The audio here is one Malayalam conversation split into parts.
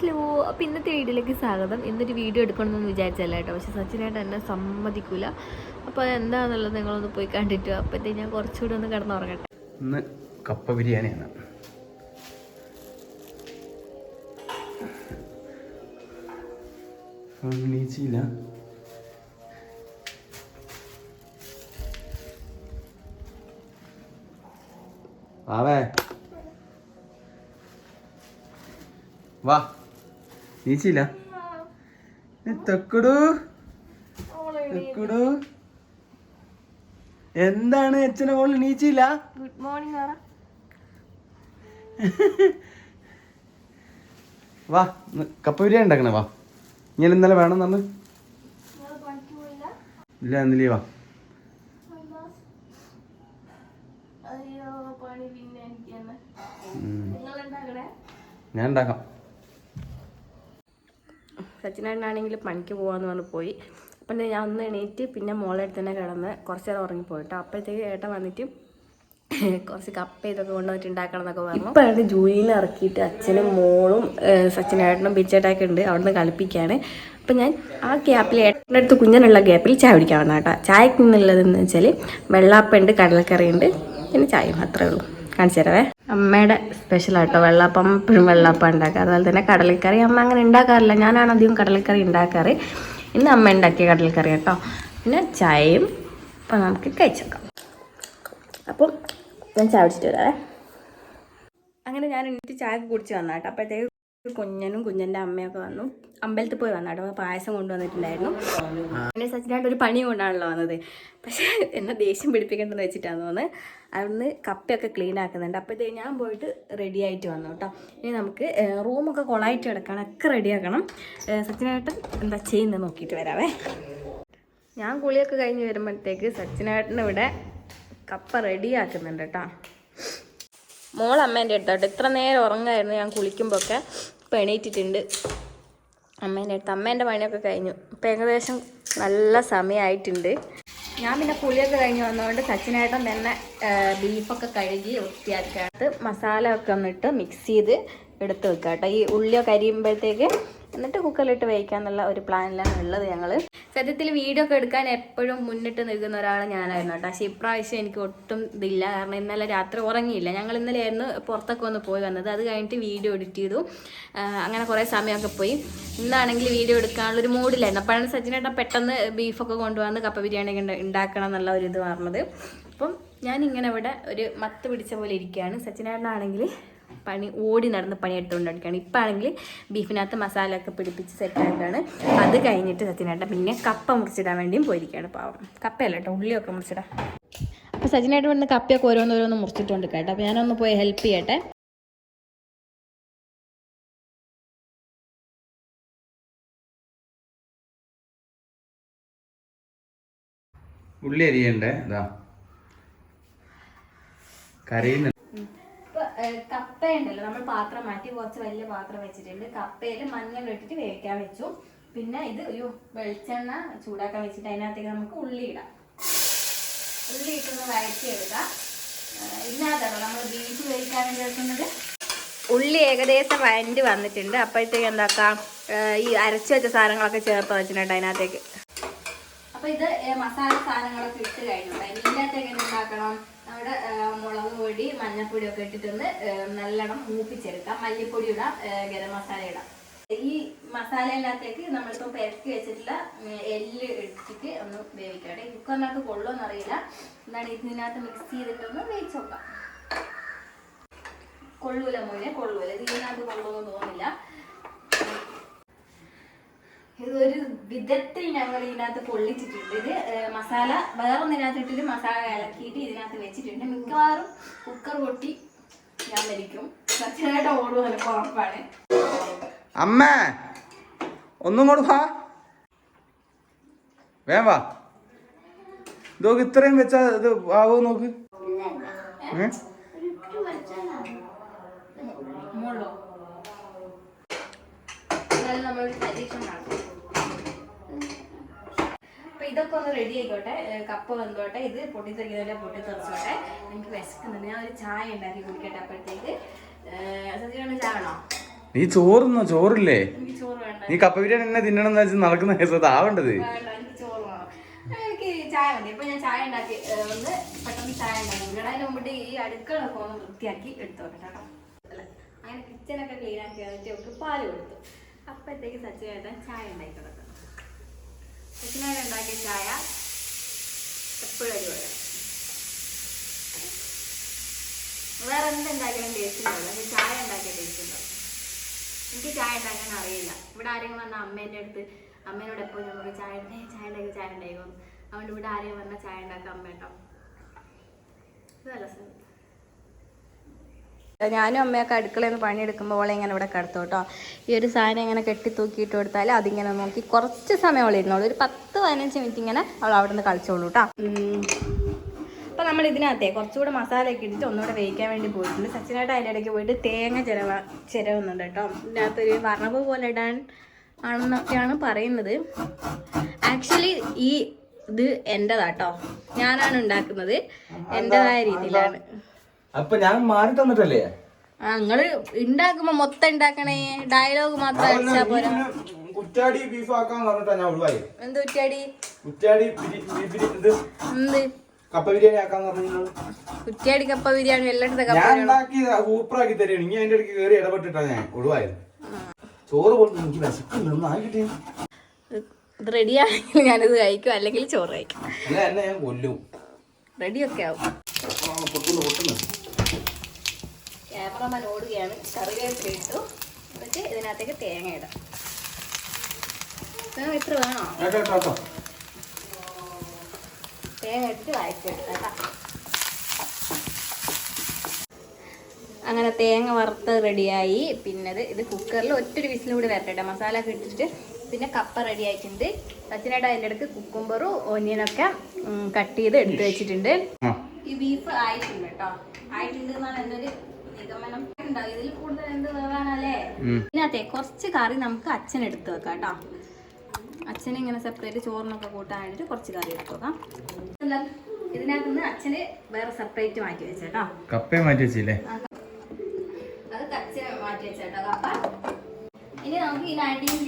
ഹലോ, അപ്പോൾ ഇന്നത്തെ വീഡിയോയിലേക്ക് സ്വാഗതം. ഇന്നൊരു വീഡിയോ എടുക്കണമെന്ന് വിചാരിച്ചല്ല കേട്ടോ, പക്ഷേ സച്ചിനായിട്ട് എന്നെ സമ്മതിക്കില്ല. അപ്പോൾ അതെന്താണെന്നുള്ളത് നിങ്ങളൊന്ന് പോയി കണ്ടിട്ട് അപ്പോഴത്തേക്ക് ഞാൻ കുറച്ചുകൂടി ഒന്ന് കിടന്നുറങ്ങട്ടെ. ഇന്ന് കപ്പ ബിരിയാണിയാണ്. നീച്ചില്ല. ആവേ വാ, നീച്ചില്ല. തെക്കടു തെക്കടു എന്താണ് അച്ഛനെ മോള് നീച്ചില്ല? Good morning. വാ, കപ്പ ബിരിയാണി ഉണ്ടാക്കണേ. വാ, ഞാൻ ഇന്നലെ വേണം നമ്മൾ ഇല്ല ഇന്നലെ. വാ, ഞാൻ ഉണ്ടാക്കാം. സച്ചിനായിട്ടാണെങ്കിൽ പണിക്ക് പോകാമെന്ന് പറഞ്ഞ് പോയി. അപ്പം ഞാൻ ഒന്ന് എണീറ്റ് പിന്നെ മോളെ അടുത്ത് തന്നെ കിടന്ന് കുറച്ച് നേരം ഉറങ്ങിപ്പോയിട്ടോ. അപ്പോഴത്തേക്ക് ഏട്ടൻ വന്നിട്ട് കുറച്ച് കപ്പ ഇതൊക്കെ കൊണ്ടുവന്നിട്ട് ഉണ്ടാക്കണം എന്നൊക്കെ പറഞ്ഞു. ഇപ്പോഴാണ് ജൂലിയിൽ ഇറക്കിയിട്ട് അച്ഛനും മോളും സച്ചിനേട്ടനും ബിച്ചേട്ടൊക്കെ ഉണ്ട്, അവിടെ നിന്ന് കളിപ്പിക്കുകയാണ്. അപ്പം ഞാൻ ആ ഗ്യാപ്പിൽ ഏട്ടൻ്റെ അടുത്ത് കുഞ്ഞനുള്ള ഗ്യാപ്പിൽ ചായ കുടിക്കാൻ വന്ന കേട്ടോ. ചായക്ക് നിന്നുള്ളതെന്ന് വെച്ചാൽ വെള്ളാപ്പുണ്ട്, കടലക്കറിയുണ്ട്, പിന്നെ ചായയും അത്രേ ഉള്ളൂ. കാണിച്ചു തരാവേ. അമ്മയുടെ സ്പെഷ്യലായിട്ടോ വെള്ളപ്പം. എപ്പോഴും വെള്ളപ്പം ഉണ്ടാക്കുക. അതുപോലെ തന്നെ കടലക്കറി അമ്മ അങ്ങനെ ഉണ്ടാക്കാറില്ല, ഞാനാണ് അധികം കടലക്കറി ഉണ്ടാക്കാറ്. ഇന്ന് അമ്മ ഉണ്ടാക്കിയ കടലക്കറി കേട്ടോ. പിന്നെ ചായയും. അപ്പം നമുക്ക് കഴിച്ചേക്കാം. അപ്പം ഞാൻ ചായ കുടിച്ചിട്ട് വരാവേ. അങ്ങനെ ഞാൻ എന്നിട്ട് ചായ കുടിച്ച് വന്ന കേട്ടോ. അപ്പോഴത്തേക്ക് കുഞ്ഞനും കുഞ്ഞൻ്റെ അമ്മയൊക്കെ വന്നു. അമ്പലത്തിൽ പോയി വന്ന കേട്ടോ. പായസം കൊണ്ടുവന്നിട്ടുണ്ടായിരുന്നു. പിന്നെ സച്ചിനായിട്ട് ഒരു പണി കൊണ്ടാണല്ലോ വന്നത്. പക്ഷേ എന്നെ ദേഷ്യം പിടിപ്പിക്കേണ്ടെന്ന് വെച്ചിട്ടാണ് തോന്നുന്നത്. അവിടുന്ന് കപ്പയൊക്കെ ക്ലീൻ ആക്കുന്നുണ്ട്. അപ്പോഴത്തേക്ക് ഞാൻ പോയിട്ട് റെഡി ആയിട്ട് വന്നു കേട്ടോ. ഇനി നമുക്ക് റൂമൊക്കെ കൊളായിട്ട് കിടക്കണം, ഒക്കെ റെഡിയാക്കണം. സച്ചിനായിട്ട് എന്താ ചെയ്യുന്നത് നോക്കിയിട്ട് വരാവേ. ഞാൻ കുളിയൊക്കെ കഴിഞ്ഞ് വരുമ്പോഴത്തേക്ക് സച്ചിനായിട്ടിന് ഇവിടെ കപ്പ റെഡിയാക്കുന്നുണ്ട് കേട്ടോ. മോൾ അമ്മേൻ്റെ അടുത്തോട്ട് ഇത്ര നേരം ഉറങ്ങായിരുന്നു ഞാൻ കുളിക്കുമ്പോൾ ഒക്കെ. ഇപ്പം എണീറ്റിട്ടുണ്ട് അമ്മേൻ്റെ അടുത്ത്. അമ്മേൻ്റെ പണിയൊക്കെ കഴിഞ്ഞു. ഇപ്പം ഏകദേശം നല്ല സമയമായിട്ടുണ്ട്. ഞാൻ പിന്നെ കുളിയൊക്കെ കഴിഞ്ഞ് വന്നതുകൊണ്ട് സച്ചിനായിട്ടും തന്നെ ബീഫൊക്കെ കഴുകി വൃത്തിയാക്കിയിട്ട് മസാല ഒക്കെ ഒന്നിട്ട് മിക്സ് ചെയ്ത് എടുത്ത് വെക്കുക കേട്ടോ. ഈ ഉള്ളിയൊക്കെ അരിയുമ്പോഴത്തേക്ക് എന്നിട്ട് കുക്കറിലിട്ട് വേവിക്കാന്നുള്ള ഒരു പ്ലാനിലാണ് ഉള്ളത് ഞങ്ങൾ. സത്യത്തിൽ വീഡിയോ ഒക്കെ എടുക്കാൻ എപ്പോഴും മുന്നിട്ട് നിൽക്കുന്ന ഒരാൾ ഞാനായിരുന്നു കേട്ടോ. പക്ഷേ ഇപ്രാവശ്യം എനിക്ക് ഒട്ടും ഇതില്ല. കാരണം ഇന്നലെ രാത്രി ഉറങ്ങിയില്ല. ഞങ്ങൾ ഇന്നലെ ആയിരുന്നു പുറത്തൊക്കെ ഒന്ന് പോയി വന്നത്. അത് കഴിഞ്ഞിട്ട് വീഡിയോ എഡിറ്റ് ചെയ്തു. അങ്ങനെ കുറേ സമയമൊക്കെ പോയി. ഇന്നാണെങ്കിൽ വീഡിയോ എടുക്കാനുള്ളൊരു മൂഡിലായിരുന്നു. അപ്പോഴാണ് സച്ചിനേട്ടൻ പെട്ടെന്ന് ബീഫൊക്കെ കൊണ്ടുവന്ന് കപ്പ ബിരിയാണി ഉണ്ടാക്കണം എന്നുള്ള ഒരു ഇത് പറഞ്ഞത്. അപ്പം ഞാനിങ്ങനെ ഇവിടെ ഒരു മത്ത് പിടിച്ച പോലെ ഇരിക്കുകയാണ്. സച്ചിനേട്ടനാണെങ്കിൽ പണി ഓടി നടന്ന് പണിയെടുത്തുകൊണ്ടിരിക്കുകയാണ്. ഇപ്പം ആണെങ്കിൽ ബീഫിനകത്ത് മസാല ഒക്കെ പിടിപ്പിച്ച് സെറ്റായിട്ടാണ്. അത് കഴിഞ്ഞിട്ട് സച്ചിനേട്ടൻ പിന്നെ കപ്പ മുറിച്ചിടാൻ വേണ്ടിയും പോയിരിക്കുകയാണ്. പാവം കപ്പയല്ല കേട്ടോ, ഉള്ളിയൊക്കെ മുറിച്ചിടാം. അപ്പോൾ സച്ചിനേട്ടൻ വന്ന് കപ്പയൊക്കെ ഓരോന്നോരോന്ന് മുറിച്ചിട്ടുണ്ട് കേട്ടോ. അപ്പോൾ ഞാനൊന്ന് പോയി ഹെൽപ്പ് ചെയ്യട്ടെ. ഉള്ളി അരിയണ്ടേ? കരയുന്ന കപ്പ ഉണ്ടല്ലോ, നമ്മൾ പാത്രം മാറ്റി കുറച്ച് വലിയ പാത്രം വെച്ചിട്ടുണ്ട്. കപ്പയിൽ മഞ്ഞൾ ഇട്ടിട്ട് വേവിക്കാൻ വെച്ചു. പിന്നെ ഇത് ഒരു വെളിച്ചെണ്ണ ചൂടാക്കാൻ വെച്ചിട്ട് അതിനകത്തേക്ക് നമുക്ക് ഉള്ളി ഇടാം. ഉള്ളി ഇട്ടൊന്ന് വഴറ്റിയെടുക്കാം. ഇതിനകത്താണോ നമ്മൾ ബീഫ് വേവിക്കാൻ വേണ്ടി വെക്കുന്നത്. ഉള്ളി ഏകദേശം വഴണ്ടി വന്നിട്ടുണ്ട്. അപ്പോഴത്തേക്ക് എന്താക്കാം, ഈ അരച്ച് വെച്ച സാധനങ്ങളൊക്കെ ചേർത്ത് വെച്ചിട്ടുണ്ട് അതിനകത്തേക്ക്. അപ്പോൾ ഇത് മസാല സാധനങ്ങളൊക്കെ ഇട്ട് കഴിഞ്ഞു. ഇതിനകത്തേക്ക് എന്താക്കണം, നമ്മുടെ മുളക് പൊടി മഞ്ഞൾപ്പൊടി ഒക്കെ ഇട്ടിട്ടൊന്ന് നല്ലോണം മൂപ്പിച്ചെടുക്കാം. മല്ലിപ്പൊടി ഇടാം, ഗരം മസാല ഇടാം. ഈ മസാലയിനകത്തേക്ക് നമ്മളിപ്പോൾ പെരക്കി വെച്ചിട്ടുള്ള എല്ല് ഇട്ടിട്ട് ഒന്ന് വേവിക്കട്ടെ. കുക്കറിനകത്ത് കൊള്ളുമെന്ന് അറിയില്ല. എന്താണ് ഇതിനകത്ത് മിക്സ് ചെയ്തിട്ടൊന്ന് വേവിച്ച് നോക്കാം. കൊള്ളൂല മോനെ, കൊള്ളൂല. ഇത് ഇതിനകത്ത് കൊള്ളുമെന്ന് തോന്നില്ല. ഇതൊരു വിധത്തിൽ ഞങ്ങൾ ഇതിനകത്ത് പൊള്ളിച്ചിട്ടുണ്ട്. ഇത് മസാല വേറൊന്നിനകത്ത് ഇട്ടിട്ട് മസാല ഇളക്കിയിട്ട് ഇതിനകത്ത് വെച്ചിട്ടുണ്ട്. മിക്കവാറും കുക്കർ പൊട്ടി ഞാൻ മരിക്കും. സച്ചിനായിട്ട് ഓടുവാണ്, ഉറപ്പാണ്. അമ്മ ഒന്നും കൂടെ വാ, വേവാ. നോക്ക്, ഇത്രയും വെച്ചാ ഇത് ആവോ നോക്ക്. നമ്മളൊരു പരീക്ഷണം നടത്തും. അപ്പൊ ഇതൊക്കെ ഒന്ന് റെഡി ആയിക്കോട്ടെ. കപ്പ വന്നോട്ടെ. ഇത് പൊട്ടിത്തെറിക്കുന്നതിലെ പൊട്ടിത്തെറിച്ചോട്ടെ. എനിക്ക് വിശക്കുന്നുണ്ട്. ഞാൻ ഒരു ചായ ഉണ്ടാക്കി കുടിക്കട്ടെ. അപ്പോഴത്തേക്ക് സത്യം ചായ വേണോ? നീ ചോറുന്നോ? ചോറില്ലേ? എനിക്ക് ചോറ് വേണ്ട. നീ കപ്പ ബിരിയാണി എന്നെ തിന്നണം വെച്ച് നടക്കുന്ന കേസത് ആവേണ്ടത്. എനിക്ക് ചോറ് വേണം. എനിക്ക് ചായ മതി. ഇപ്പൊ ഞാൻ ചായ ഉണ്ടാക്കി ഒന്ന് പെട്ടെന്ന് ചായ ഉണ്ടാക്കി അതിന് മുമ്പിട്ട് ഈ അടുക്കളൊക്കെ ഒന്ന് വൃത്തിയാക്കി എടുത്തു വെക്കട്ടെ കേട്ടോ. അല്ല അങ്ങനെ കിച്ചണൊക്കെ ക്ലീൻ ആക്കി വന്നിട്ട് അവർക്ക് പാല് കൊടുത്തു. അപ്പോഴത്തേക്ക് സച്ചിനായിട്ട് ചായ ഉണ്ടാക്കി കിടക്കും. സച്ചിനായിട്ട് ഉണ്ടാക്കിയ ചായ എപ്പോഴും അടിപൊളിയാണ്. വേറെ എന്തുണ്ടാക്കിയാലും ടേസ്റ്റ് ഉണ്ടാവില്ല. പക്ഷെ ചായ ഉണ്ടാക്കിയ ടേസ്റ്റ് ഉണ്ടാവും. എനിക്ക് ചായ ഉണ്ടാക്കാൻ അറിയില്ല. ഇവിടെ ആരെങ്കിലും വന്ന അമ്മേൻ്റെ അടുത്ത് അമ്മേനോട് എപ്പോഴും നമുക്ക് ചായ ഉണ്ടാക്കും. അതുകൊണ്ട് ഇവിടെ ആരെയും വന്നാൽ ചായ ഉണ്ടാക്കാം അമ്മ കേട്ടോ. ഞാനും അമ്മയൊക്കെ അടുക്കളയിൽ നിന്ന് പണിയെടുക്കുമ്പോൾ അവളെ ഇങ്ങനെ ഇവിടെ കിടത്തു കേട്ടോ. ഈ ഒരു സാധനം ഇങ്ങനെ കെട്ടി തൂക്കിയിട്ട് കൊടുത്താൽ അതിങ്ങനെ നോക്കി കുറച്ച് സമയം അവൾ ഇരുന്നോളൂ. ഒരു 10-15 മിനിറ്റ് ഇങ്ങനെ അവൾ അവിടെ നിന്ന് കളിച്ചോളൂ കേട്ടോ. അപ്പോൾ നമ്മൾ ഇതിനകത്തേ കുറച്ചുകൂടെ മസാലയൊക്കെ ഇട്ടിട്ട് ഒന്നുകൂടെ വേവിക്കാൻ വേണ്ടി പോയിട്ടുണ്ട്. സച്ചിനായിട്ട് അതിൻ്റെ ഇടയ്ക്ക് പോയിട്ട് തേങ്ങ ചിരവുന്നുണ്ട് കേട്ടോ. ഇതിനകത്തൊരു വറവ് പോലെ ഇടാൻ ആണെന്നൊക്കെയാണ് പറയുന്നത്. ആക്ച്വലി ഈ ഇത് എൻ്റെതാട്ടോ, ഞാനാണ് ഉണ്ടാക്കുന്നത്, എൻ്റെതായ രീതിയിലാണ്. അപ്പൊ ഞാൻ മാറി തന്നിട്ടല്ലേ? നിങ്ങള് ഉണ്ടാക്കുമ്പോ മൊത്തം ഉണ്ടാക്കണേ, ഡയലോഗ് മാത്രം അടിച്ചാ പോരാ. കുറ്റാടി ബീഫ് ആക്കാന്ന് പറഞ്ഞിട്ടാ ഞാൻ ഒഴിവായി. എന്ത് കുറ്റാടി? കുറ്റാടി എന്ത് കപ്പ ബിരിയാണി ആക്കാന്ന് പറഞ്ഞു. കുറ്റിയാടി കപ്പ ബിരിയാണി എല്ലായിടത്തും ഞാൻ ഉണ്ടാക്കി സൂപ്പറാക്കി തരുകയാണ്. ഇനി അതിന്റെ ഇടയ്ക്ക് കയറി ഇടപെട്ടിട്ടാ ഞാൻ ഒഴിവായത്. ചോറ് പോലും എനിക്ക് വിശക്കുന്നു ആയിക്കിട്ടേ. ഇത് റെഡിയാണെങ്കിൽ ഞാനിത് കഴിക്കും, അല്ലെങ്കിൽ ചോറ് കഴിക്കും. അല്ല എന്നെ ഞാൻ കൊല്ലും. റെഡിയൊക്കെ ആവും. ക്യാമറമാൻ ഓടുകയാണ്. കറിവേപ്പില ഇട്ടു. എന്നിട്ട് ഇതിനകത്തേക്ക് തേങ്ങ ഇടാം. ഇത്ര വേണോ? തേങ്ങ ഇട്ടിട്ട് വഴറ്റിയെടുക്കാം. അങ്ങനെ തേങ്ങ വറുത്ത് റെഡിയായി. പിന്നെ ഇത് കുക്കറിൽ ഒറ്റൊരു വിസിലൂടെ വരട്ടെ. മസാല ഒക്കെ ഇട്ടിട്ട് പിന്നെ കപ്പ റെഡി ആയിട്ടുണ്ട്. സച്ചിനായിട്ട് അതിൻ്റെ ഇടയ്ക്ക് കുക്കുംബറും ഓനിയനൊക്കെ കട്ട് ചെയ്ത് എടുത്ത് വെച്ചിട്ടുണ്ട്. ഈ ബീഫ് ആയിട്ടുണ്ട് കേട്ടോ. ആയിട്ടുണ്ട് എന്നാണ് എൻ്റെ ഒരു നിഗമനം. ഉണ്ടാവും ഇതിൽ കൂടുതൽ എന്ത് വേവാനല്ലേ. ഇതിനകത്തെ കുറച്ച് കറി നമുക്ക് അച്ഛൻ എടുത്ത് വെക്കാം കേട്ടോ. അച്ഛനെ ഇങ്ങനെ സെപ്പറേറ്റ് ചോറിനൊക്കെ കൂട്ടാനായിട്ട് കുറച്ച് കറി എടുത്ത് വെക്കാം. ഇതിനകത്ത് നിന്ന് അച്ഛന് വേറെ സെപ്പറേറ്റ് മാറ്റി വെച്ചേട്ടോ. കപ്പ മാറ്റി വെച്ചില്ലേ? അത് അച്ഛന് മാറ്റി വെച്ചേട്ടോ കപ്പ. ഇനി നമുക്ക് ഈ അടിയിൽ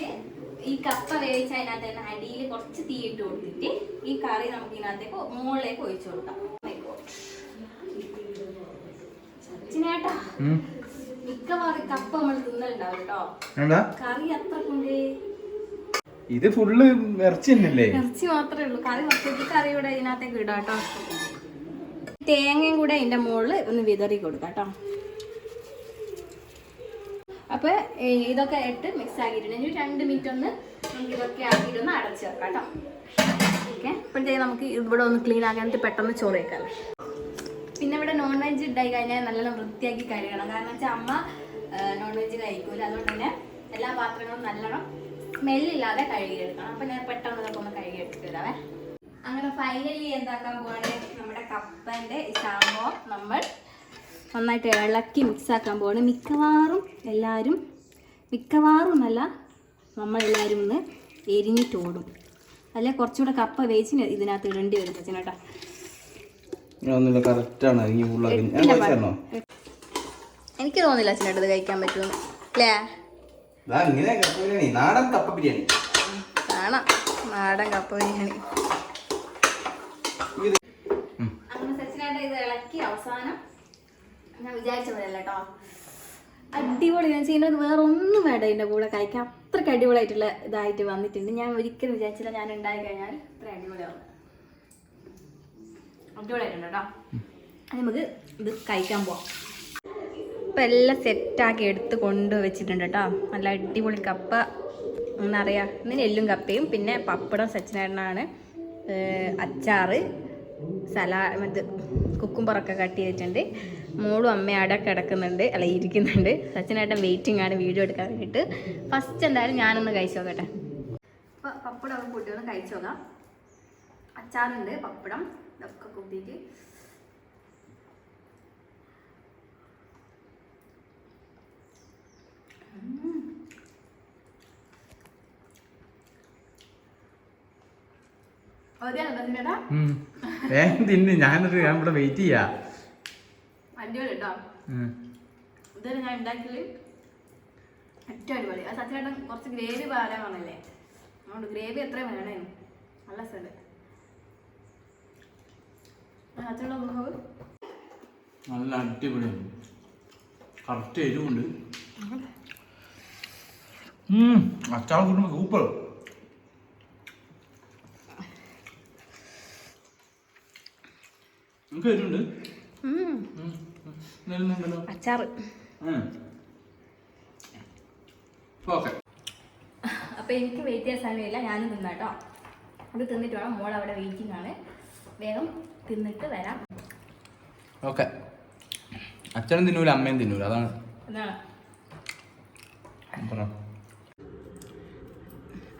ഈ കപ്പ വേവിച്ച അതിനകത്ത് തന്നെ അടിയിൽ കുറച്ച് തീ ഇട്ട് കൊടുത്തിട്ട് ഈ കറി നമുക്ക് ഇതിനകത്തേക്ക് മുകളിലേക്ക് ഒഴിച്ചു കൊടുക്കാം. സച്ചിനേട്ടാ മിക്കവാറും കപ്പ നമ്മൾ തിന്നലുണ്ടാവും കേട്ടോ. കറി അത്ര കൊണ്ട് ഇത് ഫുള്ള് ഇറച്ചി തന്നെയല്ലേ? ഇറച്ചി മാത്രമേ ഉള്ളൂ. കറി കുറച്ച് കറി കൂടെ ഇതിനകത്തേക്ക് ഇടാം കേട്ടോ. തേങ്ങയും കൂടെ അതിന്റെ മുകളിൽ ഒന്ന് വിതറി കൊടുക്കാം കേട്ടോ. അപ്പൊ ഇതൊക്കെ ഇട്ട് മിക്സ് ആക്കിയിട്ടുണ്ട്. ഇനി 2 മിനിറ്റ് ഒന്ന് നമുക്ക് ഇതൊക്കെ ആക്കിയിട്ടൊന്ന് അടച്ചു വെക്കാം കേട്ടോ. ഓക്കെ, അപ്പോഴത്തേക്ക് നമുക്ക് ഇവിടെ ഒന്ന് ക്ലീൻ ആക്കാനായിട്ട് പെട്ടെന്ന് ചോറ് വെക്കാം. പിന്നെ ഇവിടെ നോൺ വെജ് ഉണ്ടായി കഴിഞ്ഞാൽ നല്ലോണം വൃത്തിയാക്കി കഴുകണം. കാരണം വെച്ചാൽ അമ്മ നോൺ വെജ് കഴിക്കൂല. അതുകൊണ്ട് തന്നെ എല്ലാ പാത്രങ്ങളും നല്ലോണം സ്മെല്ലില്ലാതെ കഴുകിയെടുക്കണം. അപ്പൊ ഞാൻ പെട്ടെന്ന് ഇതൊക്കെ ഒന്ന് കഴുകിയെടുത്തിട്ട് വരാവേ. അങ്ങനെ ഫൈനലി എന്താക്കാൻ പോവാണ്, നമ്മുടെ കപ്പന്റെ ഈ സംഭവം നമ്മൾ നന്നായിട്ട് ഇളക്കി മിക്സ് ആക്കാൻ പോവാണ്. മിക്കവാറും അല്ല നമ്മളെല്ലാവരും ഒന്ന് എരിഞ്ഞിട്ടോടും. അല്ലെ കുറച്ചുകൂടെ കപ്പ വേവിച്ച് ഇതിനകത്ത് ഇടേണ്ടി വരും ചേട്ടാ. എനിക്ക് തോന്നില്ല അച്ഛനോട് ഇത് കഴിക്കാൻ പറ്റുമെന്ന് അല്ലേ? നാടൻ കപ്പ ബിരിയാണി കാണാം. നാടൻ കപ്പ ബിരിയാണി അങ്ങനെ സച്ചിനായിട്ട് ഇത് ഇളക്കി അവസാനം ഞാൻ വിചാരിച്ച പോലെ അല്ല കേട്ടോ, അടിപൊളി. ഞാൻ ചെയ്യുന്നത് വേറെ ഒന്നും വേണ്ട ഇതിൻ്റെ കൂടെ കഴിക്കാൻ. അത്രയ്ക്ക് അടിപൊളിയായിട്ടുള്ള ഇതായിട്ട് വന്നിട്ടുണ്ട്. ഞാൻ ഒരിക്കലും വിചാരിച്ചില്ല ഞാൻ ഉണ്ടായി കഴിഞ്ഞാൽ ഇത്ര അടിപൊളിയാവും. അടിപൊളിയായിട്ടുണ്ട് കേട്ടോ. നമുക്ക് ഇത് കഴിക്കാൻ പോവാം. ഇപ്പം എല്ലാം സെറ്റാക്കി എടുത്ത് കൊണ്ടുവച്ചിട്ടുണ്ട് കേട്ടോ. നല്ല അടിപൊളി കപ്പ എന്നറിയാം. ഇന്ന് എല്ലും കപ്പയും പിന്നെ പപ്പടം സച്ചിനേട്ടനാണ്, അച്ചാറ്, മറ്റ് കുക്കുംബറൊക്കെ കട്ട് ചെയ്തിട്ടുണ്ട്. മോളും അമ്മയും അവിടെ കിടക്കുന്നുണ്ട്, അല്ല ഇരിക്കുന്നുണ്ട്. സച്ചിനേട്ടൻ വെയിറ്റിംഗ് ആണ് വീഡിയോ എടുക്കാൻ വേണ്ടിയിട്ട്. ഫസ്റ്റ് എന്തായാലും ഞാനൊന്ന് കഴിച്ചു നോക്കട്ടെ. അപ്പോൾ പപ്പടമൊക്കെ കൂട്ടിയൊന്ന് കഴിച്ചു നോക്കാം. അച്ചാറുണ്ട്, പപ്പടം ഇതൊക്കെ കൂട്ടിയിട്ട് ഞാൻ ഇവിടെ വെയിറ്റ് ചെയ്യാ. അടിപൊളി കേട്ടോ. ഇതുവരെ ഞാൻ ഉണ്ടാക്കിയത് ഏറ്റവും അടിപൊളി. അത് സത്യമായിട്ടും കുറച്ച് ഗ്രേവി പാലാണല്ലേ, അതുകൊണ്ട് ഗ്രേവി എത്ര വേണേ നല്ല സ്ഥലം. നല്ല അടിപൊളിയാണ്, കറക്റ്റ് എരിവുണ്ട്. അച്ചാർ കൂട്ടുമ്പോൾ സൂപ്പർ. നമുക്ക് എരിവുണ്ട് അച്ചാറ്. ഓക്കെ, അപ്പോൾ എനിക്ക് വെയിറ്റ് ചെയ്യാൻ സമയമില്ല, ഞാനും തിന്നാട്ടോ. അത് തിന്നിട്ട് വേണം, മോൾ അവിടെ വെയിറ്റിംഗ് ആണ്, വേഗം തിന്നിട്ട് വരാം. ഓക്കെ. അച്ഛനും തിന്നൂല അമ്മയും തിന്നൂല, അതാണ്.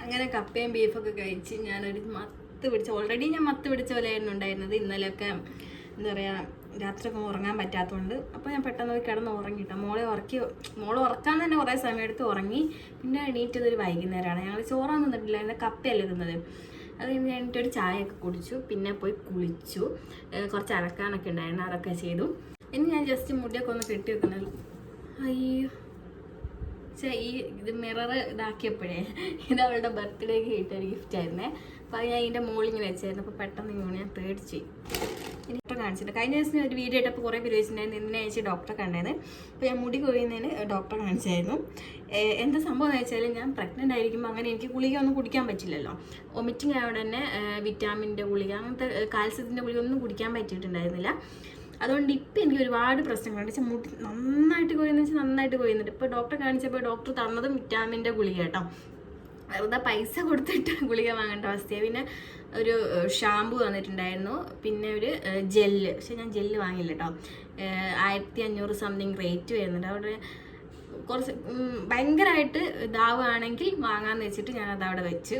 അങ്ങനെ കപ്പയും ബീഫൊക്കെ കഴിച്ച് ഞാനൊരു മത്ത് പിടിച്ച, ഓൾറെഡി ഞാൻ മത്ത് പിടിച്ച പോലെയായിരുന്നു ഉണ്ടായിരുന്നത്. ഇന്നലെയൊക്കെ എന്താ പറയുക, രാത്രിയൊക്കെ ഉറങ്ങാൻ പറ്റാത്തതുകൊണ്ട് അപ്പോൾ ഞാൻ പെട്ടെന്ന് പോയി കിടന്ന് ഉറങ്ങിട്ടോ. മോളെ ഉറക്കാൻ തന്നെ കുറേ സമയം എടുത്ത് ഉറങ്ങി. പിന്നെ എണീറ്റതൊരു വൈകുന്നേരമാണ്. ഞങ്ങൾ ചോറൊന്നും തിന്നിട്ടില്ല, എൻ്റെ കപ്പയല്ലേ തിന്നത്. അത് കഴിഞ്ഞിട്ടൊരു ചായയൊക്കെ കുടിച്ചു, പിന്നെ പോയി കുളിച്ചു, കുറച്ച് അലക്കാനൊക്കെ ഉണ്ടായിരുന്നു, അതൊക്കെ ചെയ്തു. ഇനി ഞാൻ ജസ്റ്റ് മുടിയൊക്കെ ഒന്ന് കെട്ടി വെക്കുന്നത്. അയ്യോ ഇത് മിറർ ഇതാക്കിയപ്പോഴേ ഇത് അവളുടെ ബർത്ത്ഡേക്ക് കിട്ടിയൊരു ഗിഫ്റ്റ് ആയിരുന്നേ. അപ്പോൾ ഞാൻ ഇതിൻ്റെ മുകളിലിങ്ങനെ വെച്ചായിരുന്നു. അപ്പോൾ പെട്ടെന്ന് ഇങ്ങനെ ഞാൻ പേടിച്ച് ഇനി ഡോക്ടറെ കാണിച്ചിട്ട്. കഴിഞ്ഞ ദിവസം ഒരു വീഡിയോ ഇട്ടപ്പോൾ കുറേ പേര് ചോദിച്ചിട്ടുണ്ടായിരുന്നു ഇന്നലെ അയച്ച് ഡോക്ടറെ കണ്ടത്. അപ്പോൾ ഞാൻ മുടി കൊഴിയുന്നതിന് ഡോക്ടറെ കാണിച്ചായിരുന്നു. എന്താ സംഭവം എന്ന് വെച്ചാൽ, ഞാൻ പ്രഗ്നൻ്റ് ആയിരിക്കുമ്പോൾ അങ്ങനെ എനിക്ക് ഗുളിക ഒന്നും കുടിക്കാൻ പറ്റില്ലല്ലോ. വൊമിറ്റിംഗ് ആയതുകൊണ്ട് തന്നെ വിറ്റാമിൻ്റെ ഗുളിക, അങ്ങനത്തെ കാൽസ്യത്തിൻ്റെ ഗുളിക ഒന്നും കുടിക്കാൻ പറ്റിയിട്ടുണ്ടായിരുന്നില്ല. അതുകൊണ്ട് ഇപ്പം എനിക്ക് ഒരുപാട് പ്രശ്നങ്ങളുണ്ട്. വെച്ചാൽ മുടി നന്നായിട്ട് കൊയ്യുന്നുണ്ട്. ഇപ്പോൾ ഡോക്ടറെ കാണിച്ചപ്പോൾ ഡോക്ടർ തന്നതും വിറ്റാമിൻ്റെ ഗുളിക കേട്ടോ. വെറുതെ പൈസ കൊടുത്തിട്ട് ഗുളിക വാങ്ങേണ്ട അവസ്ഥയാണ്. പിന്നെ ഒരു ഷാമ്പു തന്നിട്ടുണ്ടായിരുന്നു, പിന്നെ ഒരു ജെല്ല്. പക്ഷെ ഞാൻ ജെല്ല് വാങ്ങില്ല കേട്ടോ, 1500 സംതിങ് റേറ്റ് വരുന്നുണ്ട്. അവിടെ കുറച്ച് ഭയങ്കരമായിട്ട് ഇതാവുകയാണെങ്കിൽ വാങ്ങാമെന്ന് വെച്ചിട്ട് ഞാനത് അവിടെ വെച്ച്.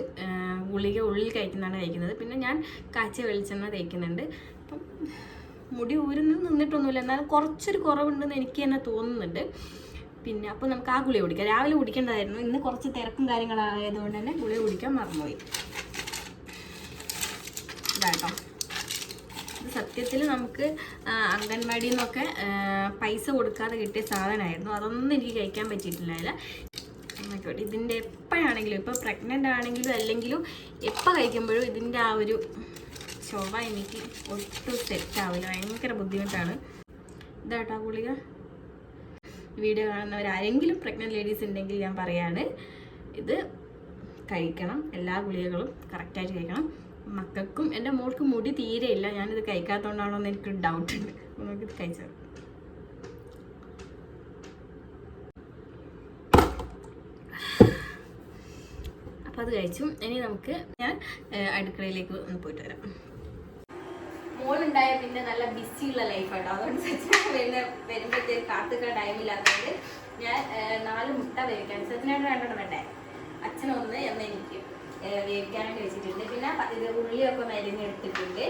ഗുളിക ഉള്ളിൽ കഴിക്കുന്നത്. പിന്നെ ഞാൻ കാച്ചിയ വെളിച്ചെണ്ണ തേക്കുന്നുണ്ട്. അപ്പം മുടി നിന്നിട്ടൊന്നുമില്ല, എന്നാലും കുറച്ചൊരു കുറവുണ്ടെന്ന് എനിക്ക് തന്നെ തോന്നുന്നുണ്ട്. പിന്നെ അപ്പോൾ നമുക്ക് ആ ഗുളിക കുടിക്കാം. രാവിലെ കുടിക്കേണ്ടതായിരുന്നു, ഇന്ന് കുറച്ച് തിരക്കും കാര്യങ്ങളായതുകൊണ്ട് തന്നെ ഗുളിക കുടിക്കാൻ മറന്നുപോയി. ഇതാട്ടോ, ഇത് സത്യത്തിൽ നമുക്ക് അംഗൻവാടിയിൽ നിന്നൊക്കെ പൈസ കൊടുക്കാതെ കിട്ടിയ സാധനമായിരുന്നു. അതൊന്നും എനിക്ക് കഴിക്കാൻ പറ്റിയിട്ടില്ല. ഇതിൻ്റെ എപ്പോഴാണെങ്കിലും, ഇപ്പോൾ പ്രഗ്നൻ്റ് ആണെങ്കിലും അല്ലെങ്കിലും എപ്പോൾ കഴിക്കുമ്പോഴും ഇതിൻ്റെ ആ ഒരു ചൊവ എനിക്ക് ഒട്ടും സെറ്റാവില്ല, ഭയങ്കര ബുദ്ധിമുട്ടാണ്. ഇതാട്ടോ ഗുളിക. വീഡിയോ കാണുന്നവരാരെങ്കിലും പ്രഗ്നൻ്റ് ലേഡീസ് ഉണ്ടെങ്കിൽ ഞാൻ പറയാണ്, ഇത് കഴിക്കണം. എല്ലാ ഗുളികകളും കറക്റ്റായിട്ട് കഴിക്കണം. മക്കൾക്കും എൻ്റെ മോൾക്ക് മുടി തീരെയില്ല, ഞാനിത് കഴിക്കാത്തതുകൊണ്ടാണോ എന്ന് എനിക്കൊരു ഡൗട്ടുണ്ട്. നമുക്കിത് കഴിച്ചത്. അപ്പോൾ അത് കഴിച്ചു. ഇനി നമുക്ക് ഞാൻ അടുക്കളയിലേക്ക് ഒന്ന് പോയിട്ട് വരാം. മോളുണ്ടായ പിന്നെ നല്ല ബിസിയുള്ള ലൈഫാട്ടോ. അതുകൊണ്ട് വരുമ്പോഴത്തേക്ക് കാത്തുക്കാൻ ടൈമില്ലാത്തതുകൊണ്ട് ഞാൻ 4 മുട്ട വേവിക്കാൻ, സച്ചിനായിട്ട് 2 വേണ്ടേ, അച്ഛനൊന്ന് എന്ന് എനിക്ക് വേവിക്കാൻ വേണ്ടി വെച്ചിട്ടുണ്ട്. പിന്നെ ഇത് ഉള്ളിയൊക്കെ മരിഞ്ഞെടുത്തിട്ടുണ്ട്,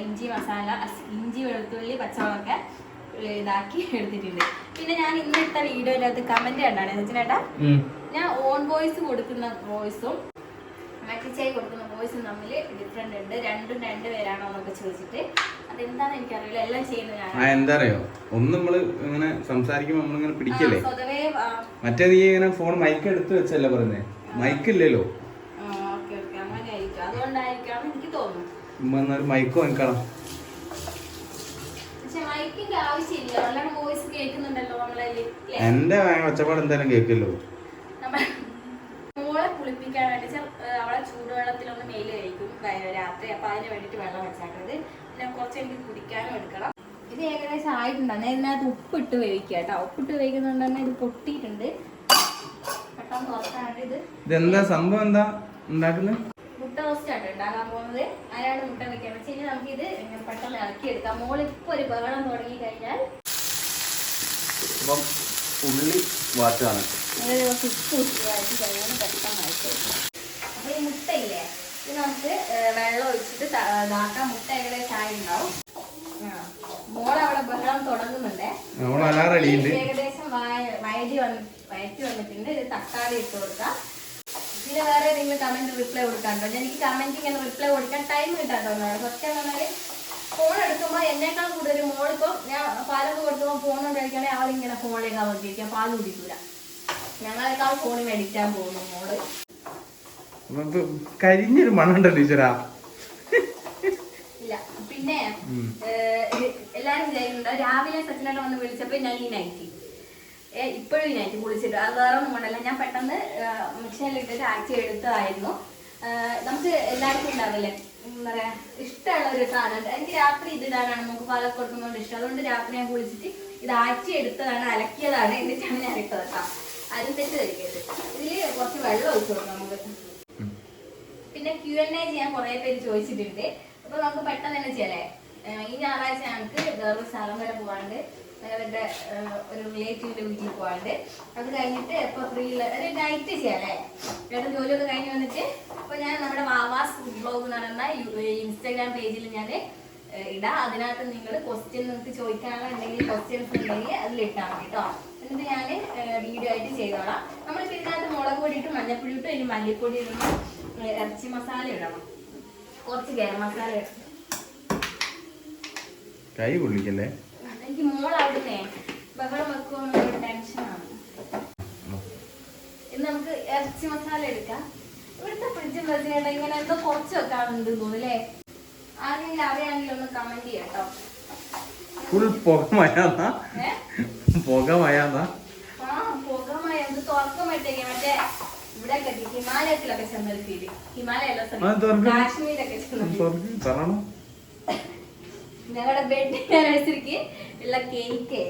ഇഞ്ചി മസാല, ഇഞ്ചി വെളുത്തുള്ളി പച്ചമുളകൊക്കെ ഇതാക്കി എടുത്തിട്ടുണ്ട്. പിന്നെ ഞാൻ ഇന്നിട്ട വീഡിയോൻ്റെ അകത്ത് കമന്റ് കണ്ടാണ് സച്ചിനേട്ടാ, ഞാൻ ഓൺ വോയിസ് കൊടുക്കുന്ന വോയിസും മറ്റിച്ചായി കൊടുക്കുന്ന വോയിസും തമ്മിൽ ഡിഫറെന്റ് ഉണ്ട്. രണ്ടും 2 പേരാണോ എന്നൊക്കെ ചോദിച്ചിട്ട്, അതെന്താന്ന് എനിക്കറിയില്ല. എല്ലാം ചെയ്യുന്നത് ഞാൻ. എന്താ അറിയോ, ഒന്ന് നമ്മള് ഇങ്ങനെ സംസാരിക്കുമ്പോ നമ്മളിങ്ങനെ പിടിക്കല്ലേ, മറ്റേത് ഈ ഇങ്ങനെ ഫോൺ മൈക്ക് എടുത്ത് വെച്ചല്ലേ പറയുന്നേ, മൈക്ക് ഇല്ലല്ലോ. അങ്ങനെ ആയിരിക്കും, അതുകൊണ്ടായിരിക്കാം എനിക്ക് തോന്നുന്നു. മൈക്ക് വാങ്ങിക്കണം. പക്ഷെ മൈക്കിന്റെ ആവശ്യമില്ല, നല്ലോണം വോയിസ് കേൾക്കുന്നുണ്ടല്ലോ നമ്മളെ. എന്റെ ഒച്ചപ്പാട് എന്തായാലും കേൾക്കല്ലോ. മോളെ കുളിപ്പിക്കാൻ വേണ്ടി അവളെ ചൂടുവെള്ളത്തിലൊന്ന് മേല് കഴിക്കും രാത്രി. അപ്പൊ അതിന് വേണ്ടിട്ട് വെള്ളം വെച്ചാട്ടത്. പിന്നെ കുറച്ച് എനിക്ക് കുടിക്കാനും എടുക്കണം. ഇത് ഏകദേശം ആയിട്ടുണ്ടാകും. ഇതിനകത്ത് ഉപ്പിട്ട് വേവിക്കുക കേട്ടോ. ഉപ്പിട്ട് വേവിക്കുന്നതുകൊണ്ട് തന്നെ ഇത് പൊട്ടിയിട്ടുണ്ട്. പെട്ടെന്ന് തുറക്കാണ്ട് ഇതെന്താ സംഭവം, എന്താ ഉണ്ടാക്കുന്നത്? മുട്ട റോസ്റ്റ് ആണ് ഉണ്ടാകാൻ പോകുന്നത്. അതിനാണ് മുട്ട വെക്കാൻ വെച്ച് കഴിഞ്ഞാൽ നമുക്ക് ഇത് പെട്ടെന്ന് ഇറക്കിയെടുക്കാം. മോളിപ്പോ ഒരു ബഹളം തുടങ്ങി കഴിഞ്ഞാൽ ഉള്ളി വാട്ടാണ്. കുറച്ച് ഉപ്പ് വാട്ടി കഴിഞ്ഞാൽ പെട്ടെന്ന് ആയിക്കോട്ടെ. അപ്പൊ ഈ മുട്ടയില്ലേ, ഇത് നമുക്ക് വെള്ളം ഒഴിച്ചിട്ട് ഇതാക്കാം. മുട്ട ഏകദേശം ആയി ഉണ്ടാവും. മോളവിടെ ബഹളം തുടങ്ങുന്നുണ്ട്. ഏകദേശം വയറ്റി വന്നിട്ടുണ്ട്. ഇത് തക്കാളി ഇട്ട് കൊടുക്കാം. പിന്നെ വേറെ ഏതെങ്കിലും കമന്റ് റിപ്ലൈ കൊടുക്കാണ്ടോ? എനിക്ക് കമന്റ് ഇങ്ങനെ റിപ്ലൈ കൊടുക്കാൻ ടൈം കിട്ടാണ്ടോ? സത്യം പറഞ്ഞാല് ഫോൺ എടുക്കുമ്പോൾ എന്നേക്കാൾ കൂടുതൽ മോളിപ്പം ഞാൻ പാലൊക്കെ കൊടുക്കുമ്പോൾ ഫോൺ കഴിക്കുകയാണെങ്കിൽ അവളിങ്ങനെ ഫോണിലേക്കാ നോക്കിയിരിക്കാം, പാൽ കുടിക്കൂല. ഞങ്ങളെക്കാൾ ഫോണിൽ മേടിക്കാൻ പോകുന്നു മോള്. കരിഞ്ഞൊരു മണുണ്ടോ ടീച്ചറാ? ഇല്ല. പിന്നെ എല്ലാരും വിചാരിക്കുന്നുണ്ട് രാവിലെ സച്ചിനായിട്ട് വന്ന് വിളിച്ചപ്പോ ഞാൻ ഈ നൈറ്റി ഇപ്പോഴും ഈ നൈറ്റി കുളിച്ചിട്ട് അത് വേറെ ഒന്നും കൊണ്ടല്ല, ഞാൻ പെട്ടെന്ന് മിഷനിലിട്ടിട്ട് ആഴ്ച എടുത്തതായിരുന്നു. നമുക്ക് എല്ലാവർക്കും ഉണ്ടാവില്ലേ എന്താ പറയാ ഇഷ്ടമുള്ള ഒരു സാധനം. എനിക്ക് രാത്രി ഇതിടാനാണ് നമുക്ക് പാലൊക്കെ കൊടുക്കുന്നതുകൊണ്ട് ഇഷ്ടം. അതുകൊണ്ട് രാത്രി ഞാൻ കുളിച്ചിട്ട് ഇത് ആഴ്ച എടുത്തതാണ്, അലക്കിയതാണ്, എന്നിട്ടാണ് ഞാൻ ഇട്ടത് കേട്ടോ. ആരും തെറ്റ് ധരിക്കരുത്. ഇതില് കുറച്ച് വെള്ളം ഒഴിച്ചു കൊടുക്കാം നമുക്ക്. പിന്നെ Q&A ചെയ്യാൻ കുറെ പേര് ചോദിച്ചിട്ടുണ്ട്. അപ്പൊ നമുക്ക് പെട്ടെന്ന് തന്നെ ചെയ്യാലേ. ഈ ഞായറാഴ്ച ഞങ്ങൾക്ക് വേറൊരു സ്ഥലം വരെ പോകാണ്ട്, അവരുടെ ഒരു റിലേറ്റീവിന്റെ വീട്ടിൽ പോകാണ്ട്. അത് കഴിഞ്ഞിട്ട് ഇപ്പൊ ഫ്രീ ഒരു നൈറ്റ് ചെയ്യാലേ. വേറെ ജോലിയൊക്കെ കഴിഞ്ഞ് വന്നിട്ട് അപ്പൊ ഞാൻ നമ്മുടെ വാവാസ് ഫുഡ് ബ്ലോഗ് എന്ന് പറയുന്ന ഇൻസ്റ്റാഗ്രാം പേജിൽ ഞാൻ ഇടാം. അതിനകത്ത് നിങ്ങൾ ക്വസ്റ്റ്യൻ നിങ്ങൾക്ക് ചോദിക്കാനുണ്ടെങ്കിൽ ക്വസ്റ്റ്യൻസ് ഉണ്ടെങ്കിൽ അതിലിട്ടാൽ മതി കേട്ടോ. എന്നിട്ട് ഞാൻ വീഡിയോ ആയിട്ട് ചെയ്തോളാം. നമ്മളിപ്പോൾ ഇതിനകത്ത് മുളക് പൊടി ഇട്ട് മഞ്ഞപ്പൊടി ഇട്ട് ഇനി മല്ലിപ്പൊടി ഇടണം, ഇറച്ചി മസാല ഇടണം, കുറച്ച് ഗരം മസാല ഇടണം. കൈ പൊള്ളിക്കല്ലേ? എനിക്ക് മോൾ അവിടുന്നേ ബഹളം വെക്കുമെന്നുള്ള ടെൻഷനാണ്. ഇന്ന് നമുക്ക് ഇറച്ചി മസാല എടുക്കാം. ഇവിടുത്തെ ഫ്രിഡ്ജും വെച്ചിട്ട് ഇങ്ങനെ എന്തോ കുറച്ച് വെക്കാറുണ്ട് തോന്നുന്നല്ലേ? ആരെങ്കിലും അറിയാമെങ്കിലും ഒന്ന് കമന്റ് ചെയ്യാം കേട്ടോ. ഫുൾ പുകമയാന്നാ? പുകമയാന്നാ? ആ പുകമയ ഇത് തുറക്കുമ്പോഴത്തേക്ക് മറ്റേ ഇവിടെ ഹിമാലയത്തിലൊക്കെ ചെന്നെത്തിയിട്ട് ഹിമാലയല്ല കാശ്മീരൊക്കെ ചെന്നെത്തി ഞങ്ങളുടെ ബെഡ് ആനിവേഴ്സറിക്ക് ഉള്ള കേക്ക്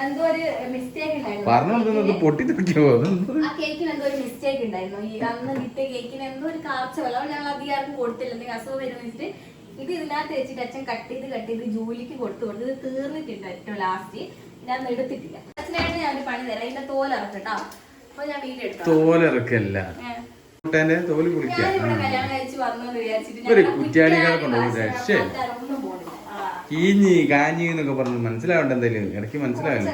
എന്തോ ഒരു മിസ്റ്റേക്ക് ഉണ്ടായിരുന്നു. ആ കേക്കിന് എന്തോ ഒരു മിസ്റ്റേക്ക് ഉണ്ടായിരുന്നു. ഈ അന്ന് കിട്ടിയ കേക്കിന് എന്തോ ഒരു കാർച്ച പോലെ. അപ്പോൾ ഞങ്ങൾ അധികം ആർക്കും കൊടുത്തില്ല, എന്തെങ്കിലും അസുഖം വരുമെന്ന് വെച്ചിട്ട് ഇത് ഇതിനകത്ത് വെച്ചിട്ട് അച്ഛൻ കട്ട് ചെയ്ത് ജോലിക്ക് കൊടുത്തു. ഇത് തീർന്നിട്ടുണ്ട് ഏറ്റവും ലാസ്റ്റ്. ഞാൻ എടുത്തിട്ടില്ല. അച്ഛനായിട്ട് ഞാൻ ഒരു പണി തരാം, ഇതിന്റെ തോലിറക്കട്ടോ. അപ്പൊ ഞാൻ വീട്ടിൽ എടുക്കാം. തോലിറക്കല്ല, ഞാനിവിടെ കല്യാണം കഴിച്ച് വന്നു വിചാരിച്ചിട്ട് ഒന്നും പോണില്ല. കീഞ്ഞി കാഞ്ഞി എന്നൊക്കെ പറഞ്ഞു മനസ്സിലാവണ്ട. എന്തായാലും ഇടയ്ക്ക് മനസ്സിലാവില്ല.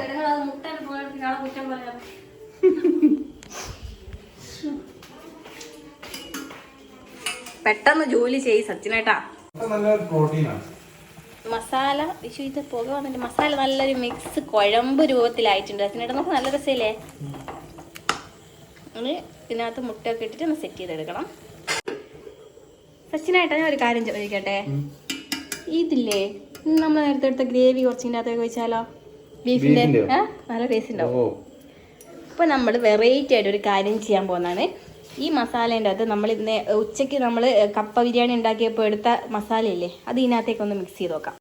പെട്ടെന്ന് ജോലി ചെയ് സച്ചിനേട്ടാ. പ്രോട്ടീനാണ് മസാല ഇത് പുക വന്നിട്ട് മസാല നല്ലൊരു മിക്സ് കുഴമ്പ് രൂപത്തിലായിട്ടുണ്ട്. സച്ചിനേട്ടാ നമുക്ക് നല്ല രസമില്ലേ? അത് ഇതിനകത്ത് മുട്ടയൊക്കെ ഇട്ടിട്ട് ഒന്ന് സെറ്റ് ചെയ്തെടുക്കണം. സച്ചിനായിട്ടാ ഞാൻ ഒരു കാര്യം ചോദിക്കട്ടെ, ഇതില്ലേ നമ്മൾ നേരത്തെ എടുത്ത ഗ്രേവി കുറച്ചിൻ്റെ അകത്തേക്ക് വെച്ചാലോ? ബീഫിന്റെ നല്ല ടേസ്റ്റ് ഉണ്ടാവും. അപ്പൊ നമ്മൾ വെറൈറ്റി ആയിട്ട് ഒരു കാര്യം ചെയ്യാൻ പോകുന്നതാണ്. ഈ മസാലേൻ്റെ അകത്ത് നമ്മൾ ഇന്ന് ഉച്ചയ്ക്ക് നമ്മൾ കപ്പ ബിരിയാണി ഉണ്ടാക്കിയപ്പോൾ എടുത്ത മസാലയില്ലേ, അത് ഇതിനകത്തേക്കൊന്ന് മിക്സ് ചെയ്ത് നോക്കാം.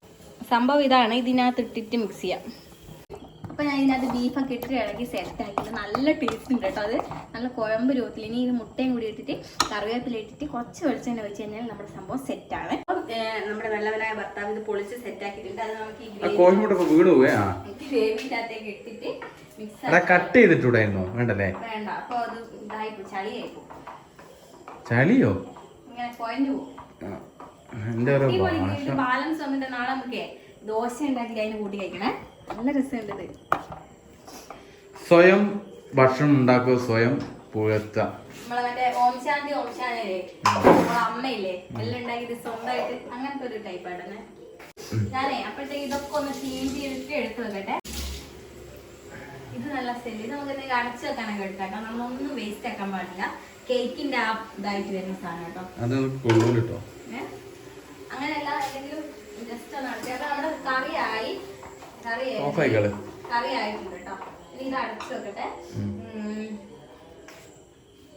സംഭവം ഇതാണ്, ഇതിനകത്ത് ഇട്ടിട്ട് മിക്സ് ചെയ്യാം. അപ്പോൾ ഞാൻ ഇതിനകത്ത് ബീഫൊക്കെ ഇട്ടിട്ട് ഇളക്കി സെറ്റ് ആക്കിയിട്ട് നല്ല ടേസ്റ്റ് ഉണ്ട് കേട്ടോ. അത് നല്ല കുഴമ്പ് രൂപത്തിൽ. ഇനി ഇത് മുട്ടയും കൂടി ഇട്ടിട്ട് കറിവേപ്പില ഇട്ടിട്ട് കുറച്ച് വെളിച്ചെണ്ണ ഒഴിച്ച് കഴിഞ്ഞാൽ നമ്മുടെ സംഭവം സെറ്റാണ്. നമ്മുടെ നല്ലവനായ ഭർത്താവ് ഇത് പൊളിച്ച് സെറ്റ് ആക്കിയിട്ടുണ്ട്. അത് നമുക്ക് ഈ ഗ്രേവിൻ്റെ അകത്തേക്ക് ഇട്ടിട്ട് മിക്സ് കട്ട് ചെയ്തിട്ടുണ്ടായിരുന്നോ? വേണ്ടല്ലേ? വേണ്ട. അപ്പോൾ അത് ഇതായിപ്പോ ചളിയായി പോകും. ചളിയോ? ഇങ്ങനെ പോയിന്റ് പോകും. ബാലൻസ് വന്നിട്ട് നാളെ നമുക്ക് ദോശ ഉണ്ടാക്കി അതിന് കൂട്ടി കഴിക്കണേ. നല്ല രസമുണ്ട് ഇത്. സ്വയം ഭക്ഷണം ഉണ്ടാക്കുക, സ്വയം പുകഴ്ത്ത. നമ്മളെ മറ്റേ ഓംശാന്തി അമ്മയില്ലേ എല്ലാം ഉണ്ടാക്കിയിട്ട് സ്വന്തമായിട്ട് അങ്ങനത്തെ ഒരു ടൈപ്പായിട്ടാണ്. ഞാനേ അപ്പോഴത്തേക്ക് ഇതൊക്കെ ഒന്ന് ക്ലീൻ ചെയ്തിട്ട് എടുത്ത് വെക്കട്ടെ. ഇത് നല്ല സെല്ല്. ഇത് നമുക്ക് എന്തെങ്കിലും അടച്ചു വെക്കാനൊക്കെ എടുക്കാം. നമ്മളൊന്നും വേസ്റ്റ് ആക്കാൻ പാടില്ല. കേക്കിന്റെ ആ ഇതായിട്ട് വരുന്ന സാധനം കേട്ടോ. അങ്ങനെയല്ല, എന്തെങ്കിലും ജസ്റ്റ് ഒന്ന് അടച്ചു. അപ്പൊ നമ്മുടെ കറി ആയിട്ടുണ്ട് കേട്ടോ. ഇനി ഇത് അടച്ചു വെക്കട്ടെ.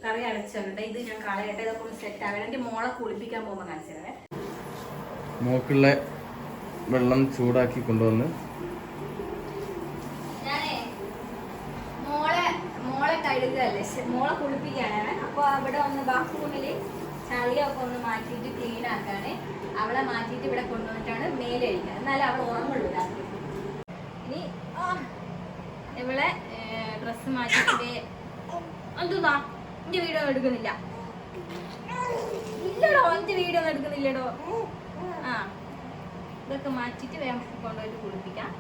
കറി അടച്ചു വെക്കട്ടെ. ഇത് ഞാൻ കളയട്ടെ. ഇതൊക്കെ ഒന്ന് സെറ്റ് ആകട്ടെ. എന്റെ മോളെ കുളിപ്പിക്കാൻ പോകുമ്പോൾ കാണിച്ചേ. മോക്കുള്ള വെള്ളം ചൂടാക്കി കൊണ്ടുവന്ന് ഞാനേ മോളെ കഴുകല്ലേ, മോളെ കുളിപ്പിക്കാനാണ്. അപ്പൊ അവിടെ ഒന്ന് ബാത്റൂമില് ചളിയൊക്കെ ഒന്ന് മാറ്റിയിട്ട് ക്ലീൻ ആക്കാണ്. അവളെ മാറ്റിയിട്ട് ഇവിടെ കൊണ്ടുവന്നിട്ടാണ് മേലെ കഴിക്കുക. എന്നാലും അവൾ ഉറങ്ങുള്ളൂ രാത്രി. ഇനി ഇവളെ ഡ്രസ്സ് മാറ്റിയിട്ട് എന്തുന്നാ എന്റെ വീഡിയോ ഒന്നും എടുക്കുന്നില്ല. ഇല്ലടോ, എന്റെ വീഡിയോ ഒന്നും എടുക്കുന്നില്ലടോ. ആ ഇതൊക്കെ മാറ്റിയിട്ട് വേഗം കൊണ്ടുപോയിട്ട് കുളിപ്പിക്കാം.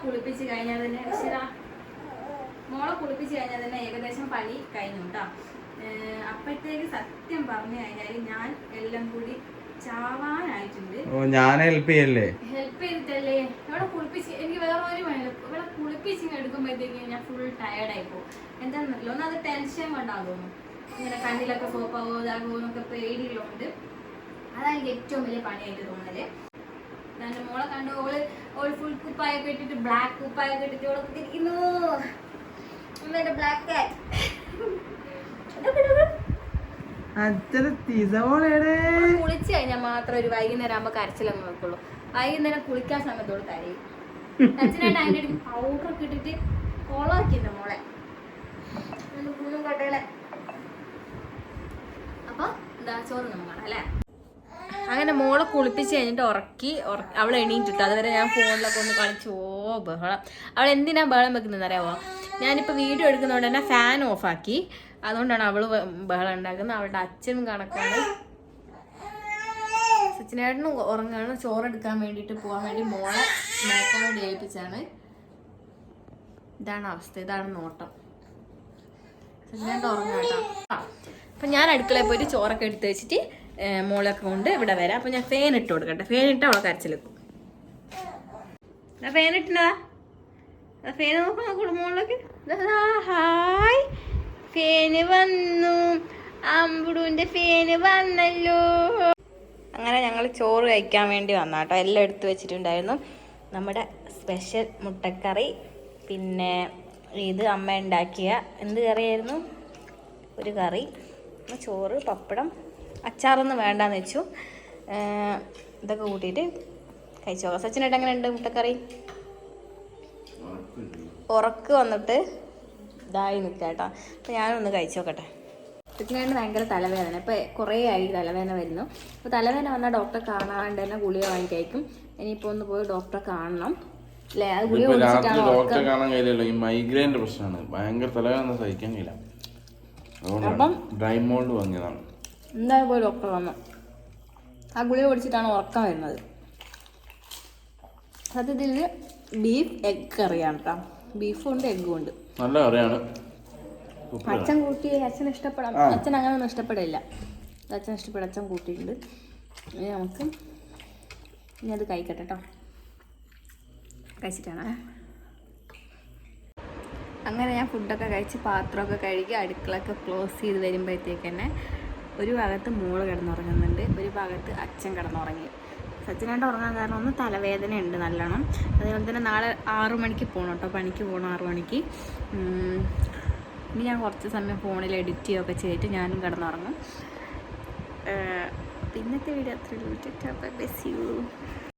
കുളിപ്പിച്ച് കഴിഞ്ഞാൽ തന്നെ മോളെ കുളിപ്പിച്ച് കഴിഞ്ഞാൽ തന്നെ ഏകദേശം പണി കഴിഞ്ഞു കേട്ടോ. അപ്പോഴത്തേക്ക് സത്യം പറഞ്ഞു കഴിഞ്ഞാൽ ഞാൻ എല്ലാം കൂടി ചാവാനായിട്ടുണ്ട്. ഞാൻ ഹെൽപ്പ് ചെയ്യല്ലേ? ഹെൽപ്പ് ചെയ്തിട്ടല്ലേ ഇവിടെ കുളിപ്പിച്ച്. എനിക്ക് വേറെ ഒരു പണിയില്ല. ഇവിടെ കുളിപ്പിച്ച് എടുക്കുമ്പോഴത്തേക്ക് ഞാൻ ഫുൾ ടയർഡായി പോകും. എന്താണെന്നല്ലോ ഒന്നത് ടെൻഷൻ കൊണ്ടാകും തോന്നുന്നു. ഇങ്ങനെ കണ്ണിലൊക്കെ സോപ്പാവോ ഇതാകുമോ എന്നൊക്കെ പേടിയുള്ളതുകൊണ്ട് അതാണ് എനിക്ക് ഏറ്റവും വലിയ പണിയായിട്ട് തോന്നല്. ഞാൻ മോളെ കണ്ടു ഓള് ഫുൾ കുപ്പായൊക്കെ ഇട്ടിട്ട് ബ്ലാക്ക് കുപ്പായൊക്കെ ഇട്ടിട്ട് ഓളെ കുത്തിരിക്കുന്നു. ബ്ലാക്ക് കുളിച്ച് കഴിഞ്ഞാൽ മാത്രം ഒരു വൈകുന്നേരം ആകുമ്പോ കരച്ചിലങ്ങ് വെക്കുള്ളൂ. വൈകുന്നേരം കുളിക്കാൻ സമയത്തോട് കരയും. അച്ഛനായിട്ട് അതിൻ്റെ അടുത്ത് പൗഡറൊക്കെ ഇട്ടിട്ട് കോളാക്കിണ്ട് മോളെ കുഞ്ഞും കട്ടകളെ. അപ്പൊ എന്താ ചോറ് നോക്കണം അല്ലേ. അങ്ങനെ മോളെ കുളിപ്പിച്ച് കഴിഞ്ഞിട്ട് ഉറക്കി അവൾ എണീറ്റിട്ടു. അതുവരെ ഞാൻ ഫോണിലൊക്കെ ഒന്ന് കളിച്ചു. ബഹളം. അവൾ എന്തിനാ ബഹളം വെക്കുന്നതെന്ന് അറിയാമോ? ഞാനിപ്പോൾ വീഡിയോ എടുക്കുന്നതുകൊണ്ട് തന്നെ ഫാൻ ഓഫാക്കി. അതുകൊണ്ടാണ് അവൾ ബഹളം ഉണ്ടാക്കുന്നത്. അവളുടെ അച്ഛനും കണക്കാണ്. സച്ചിനേട്ടനും ഉറങ്ങാണ്. ചോറെടുക്കാൻ വേണ്ടിയിട്ട് പോകാൻ വേണ്ടി മോളെ നോക്കാൻ വേണ്ടി ഏൽപ്പിച്ചാണ്. ഇതാണ് അവസ്ഥ, ഇതാണ് നോട്ടം. സച്ചിനേട്ടൻ ഉറങ്ങാട്ടോ. അപ്പം ഞാൻ അടുക്കളയിൽ പോയിട്ട് ചോറൊക്കെ എടുത്ത് വെച്ചിട്ട് മോളൊക്കെ കൊണ്ട് ഇവിടെ വരാം. അപ്പം ഞാൻ ഫാൻ ഇട്ട് കൊടുക്കട്ടെ. ഫാൻ ഇട്ട് അവളെ കരച്ചിലെക്കും. ഫാൻ ഇട്ടിനാ ഫാന് നോക്കണം മോളിലേക്ക്. ഹായ്, ഫാന് വന്നു. അമ്പുടുവിന്റെ ഫാന് വന്നല്ലോ. അങ്ങനെ ഞങ്ങൾ ചോറ് കഴിക്കാൻ വേണ്ടി വന്നാട്ടോ. എല്ലാം എടുത്ത് വെച്ചിട്ടുണ്ടായിരുന്നു. നമ്മുടെ സ്പെഷ്യൽ മുട്ടക്കറി, പിന്നെ ഇത് അമ്മ ഉണ്ടാക്കിയ എന്ത് കറിയായിരുന്നു, ഒരു കറി, ചോറ്, പപ്പടം, അച്ചാറൊന്നും വേണ്ടാന്ന് വെച്ചു. ഇതൊക്കെ കൂട്ടിയിട്ട് കഴിച്ചോക്കാം. സച്ചിനായിട്ട് എങ്ങനെ ഉണ്ട് മുട്ടക്കറി? ഉറക്ക് വന്നിട്ട് ഇതായി നിൽക്കാട്ടോ. അപ്പം ഞാനൊന്ന് കഴിച്ചോക്കട്ടെ. സച്ചിനായിട്ട് ഭയങ്കര തലവേദന. ഇപ്പം കുറേ ആയി തലവേദന വരുന്നു. അപ്പോൾ തലവേദന വന്നാൽ ഡോക്ടറെ കാണാണ്ട് തന്നെ ഗുളിക വാങ്ങിക്കഴിക്കും. ഇനിയിപ്പോൾ ഒന്ന് പോയി ഡോക്ടറെ കാണണം അല്ലേ. അത് ഗുളിക കുടിച്ചിട്ടാണ് ഡോക്ടറെ കാണാൻ കഴിയില്ലല്ലോ. ഈ മൈഗ്രെയിൻ്റെ പ്രശ്നമാണ്. ഭയങ്കര തലവേദന സഹിക്കാൻ കഴിയില്ല. അപ്പം ഡ്രൈമോൾഡ് വാങ്ങിയതാണ്. എന്തായാലും പോയി ഡോക്ടർ വന്നു. ആ ഗുളിക കുടിച്ചിട്ടാണ് ഉറക്കം വരുന്നത്. സത്യത്തിൽ ബീഫ് എഗ് കറിയാണ് കേട്ടോ. ബീഫും ഉണ്ട് എഗ്ഗും ഉണ്ട്. നല്ല കറിയാണ്. അച്ഛൻ കൂട്ടി, അച്ഛന് ഇഷ്ടപ്പെടാം. അച്ഛൻ അങ്ങനെ ഒന്നും ഇഷ്ടപ്പെടില്ല. അച്ഛൻ ഇഷ്ടപ്പെടും. അച്ഛൻ കൂട്ടിയിട്ടുണ്ട്. ഇനി നമുക്ക് ഇനി അത് കഴിക്കട്ടെ കേട്ടോ. കഴിച്ചിട്ടാണ്. അങ്ങനെ ഞാൻ ഫുഡൊക്കെ കഴിച്ച് പാത്രമൊക്കെ കഴുകി അടുക്കളൊക്കെ ക്ലോസ് ചെയ്ത് വരുമ്പോഴത്തേക്ക് തന്നെ ഒരു ഭാഗത്ത് മോള് കിടന്നുറങ്ങുന്നുണ്ട്, ഒരു ഭാഗത്ത് അച്ഛൻ കിടന്നുറങ്ങി. സച്ചിനായിട്ട് ഉറങ്ങാൻ കാരണം ഒന്ന് തലവേദന ഉണ്ട് നല്ലോണം. അതുപോലെ തന്നെ നാളെ 6 മണിക്ക് പോകണം കേട്ടോ, പണിക്ക് പോകണം 6 മണിക്ക്. ഇനി ഞാൻ കുറച്ച് സമയം ഫോണിൽ എഡിറ്റ് ചെയ്യുകയൊക്കെ ചെയ്തിട്ട് ഞാനും കിടന്നുറങ്ങും. ഇന്നത്തെ വീഡിയോ അത്രയുള്ളൂ. Bye, bye, see U.